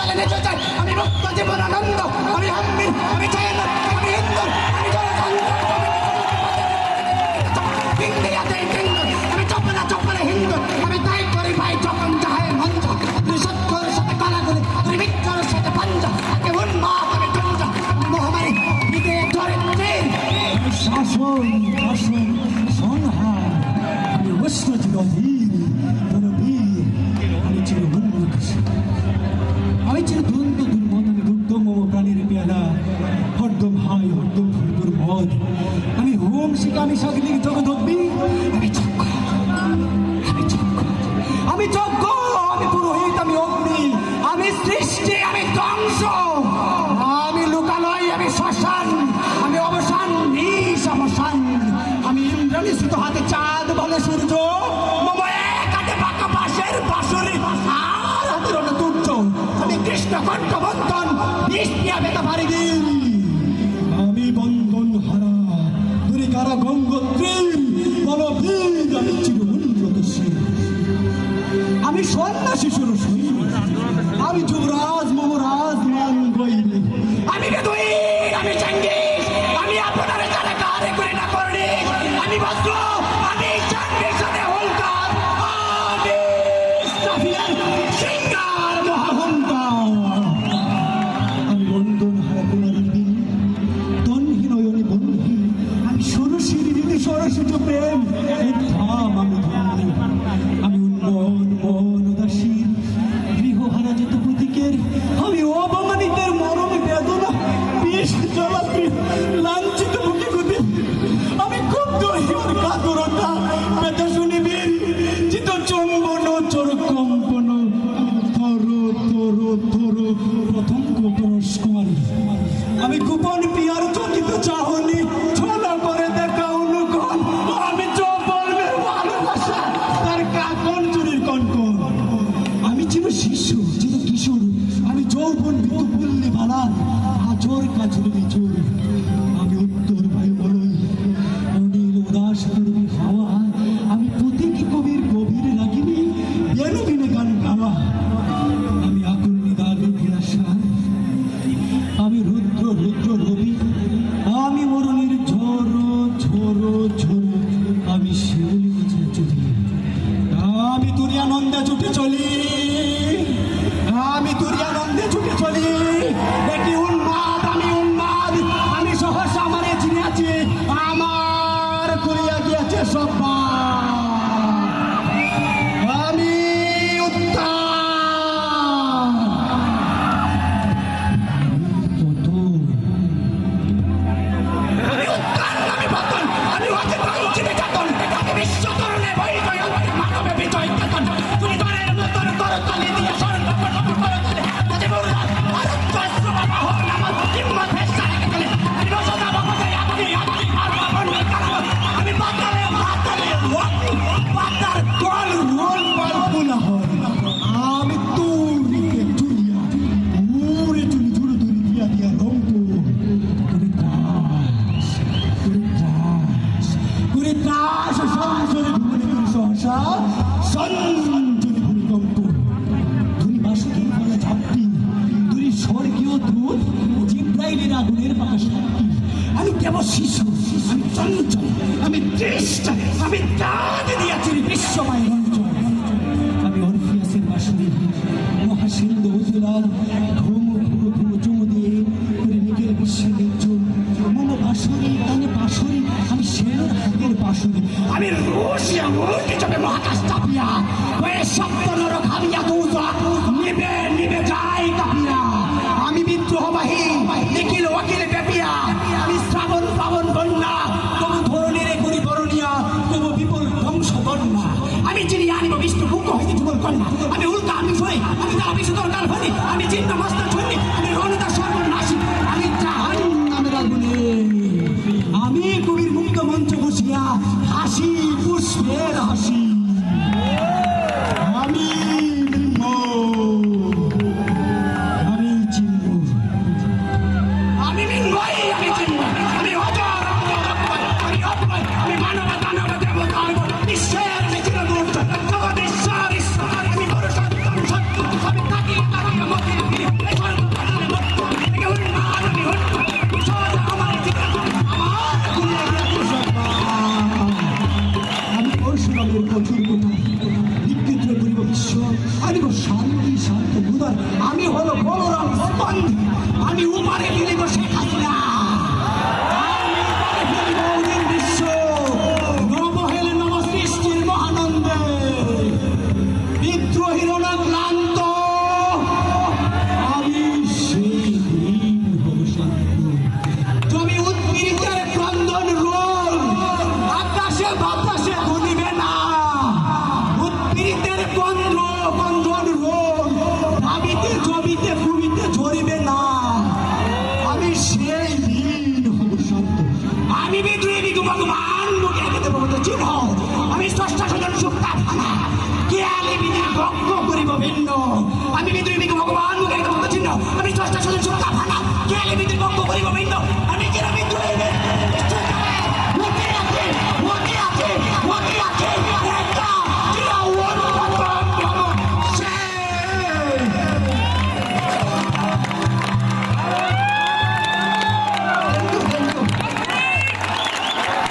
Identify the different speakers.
Speaker 1: কালে নিতে চাই। আমি মুক্ত জীবন আনন্দ, আমি হাম্মির, আমি চাইনা, আমি হিন্দু, আমি আমি চপ্পলা চপ্পলে হিন্দু, আমি তাই করি ভাই যখন চাহে মঞ্চ। তুমি সত্যর সাথে কালা করি, তুমি মিথ্যার সাথে পাঞ্জা, আমি উন্মাদ, আমি টঞ্জা, মহামারী দিকে ধরেছে
Speaker 2: শাসন শাসন সংহার। আমি অবশ্য চিরধীর বীর, আমি চির আমি চির দ্বন্দ্ব দুর্মদ, আমি দুর্দম প্রাণীর পেয়ালা, হরদম হাই হরদম ফুলপুর মদ। আমি হোম শিখা, আমি সাগলিক জগদ্বী, আমি যজ্ঞ, আমি যজ্ঞ, আমি যজ্ঞ, আমি পুরোহিত, আমি অগ্নি, আমি সৃষ্টি, আমি ধ্বংস, আমি লোকালয়, আমি শ্মশান, আমি অবসান, নিশ অবসান। আমি ইন্দ্রাণী সুত হাতে চাঁদ বলে সূর্য, মম এক হাতে পাকা বাঁশের বাঁশরি, আর হাতের অন্য তুর্য। আমি কৃষ্ণ কণ্ঠ বন্ধন, বিষ দিয়া বেতা পারি দিন। আমি বন্ধন হারা তুই কারা গঙ্গোত্রী বলবীর, আমি চির উন্নতশীল, আমি সন্ন্যাসী সুরসী, আমি যুবরাজ মমরাজ মান বৈরী, আমি বেদুইন, আমি চেঙ্গিস, আমি আপনার যারা কারে করে না করি, আমি বজ্র, আমি চান্দিসানে হোলকার, আমি ইসরাফিলের সিংহার মহাহংকার। আমি বন্ধন হারা কুমারী, তন্হীন অয়নে বন্ধী, আমি ষোড়শীর দিদি সরস্বতী প্রেম, এই ধাম আমি ধাম। আমি উন্মন মন উদাসীন, গৃহহারা যত প্রতীকের, আমি অবমানিতের মরম বেদনা, বিষ জলাপি লাঞ্ছিত বুকে গুদি, আমি ক্ষুব্ধ হিমর কাতরতা, বেদা শুনিবীর চিত চম্বন চোর কম্পন, থর থর থর প্রথম পরশ কুমারী। আমি গোপন পিয়ার চকিত চাহনি, ছলা করে দেখা অনুকন, আমি চপলমের ভালোবাসা, তার কাকন চুরির কনকন। আমি চির শিশু, চির কিশোর, আমি যৌবন বিতুপল্লী বালার, আজর কাজর বিচুর। আমি উত্তর বায়ু বলই, অনিল উদাস তরুণী হাওয়া, আমি প্রতীকী কবির গভীর লাগিনি, বেনবিনে গান গাওয়া। আমি আকুল নিদান বিনাশা, আমি রুদ্র রুদ্র রবি, আমি মরণের ঝড় ঝড় ঝড়, আমি শিউলি গাছের চুরি, আমি তুরিয়ানন্দে ছুটে চলি, আমি তুরিয়ানন্দে ছুটে চলি। এটি উন্মাদ, আমি উন্মাদ, আমি সহসা আমারে চিনিয়াছি, আমার করিয়া গিয়াছে সব। আমি উত্তাল, আমি তুরিতে চুরিয়া উড়ে চুরি ধুরু ধুরি দিয়া দিয়া রঙ্গ করে দাস, করে দাস, করে দাস, সংসারে ভুবনে করে সহসা সঞ্জনী ভূমিকম্প। ধুরি বাসুকি বলে ঝাপটি, ধুরি স্বর্গীয় দূত, জিব্রাইলের আগুনের পাকা সাক্ষী। আমি কেবল শিশু, আমি চঞ্চল, আমি দৃষ্টা, আমি দাঁত দিয়াছি বিশ্বময় রঞ্জন। আমি অরফিয়াসের বাসুরি, মহাসিন্ধু উজ্জ্বলাল, ঘুম ঘুমো ঘুমো চুমো দিয়ে করে নিজের বিশ্বের নির্জন মম বাসুরি, কানে বাসুরি, আমি সেনার হাতের বাসুরি। আমি রুশিয়া মুরগি চবে মহাকাশ চাপিয়া, হয়ে সপ্ত নর খাবিয়া তুজা, নিবে নিবে যাই কাপিয়া। আমি বিদ্রোহবাহী, নিখিল ওয়াকিল পেপিয়া, আমি শ্রাবণ পাবন বন্যা, তবু ধরণীরে করি বরণিয়া, তবু বিপুল ধ্বংস বন্যা। আমি চিনি আনিব বিষ্ণু মুখ হইতে যুগল কন্যা, আমি উল্কা, আমি সই, আমি তারা বিশুদ্ধর কাল ভরি, আমি চিহ্ন মস্ত ছন্নি, আমি রণদার সর্বনাশী, আমি জাহান্নামের আগুনে। আমি কবির মুক্ত মঞ্চ বসিয়া হাসি পুষ্পের হাসি। আমি আমি চিহ্ন, আমি মিনময়, আমি চিহ্ন, আমি অজর, আমি অপয়, আমি মানব দানব দেবতা, বিশ্বের মিছিল জগদীশ্বর ঈশ্বর, আমি বড় সত্য, আমি তাকিয়ে তাকিয়ে মতির
Speaker 1: গন্ধে আমি উপারে দিলে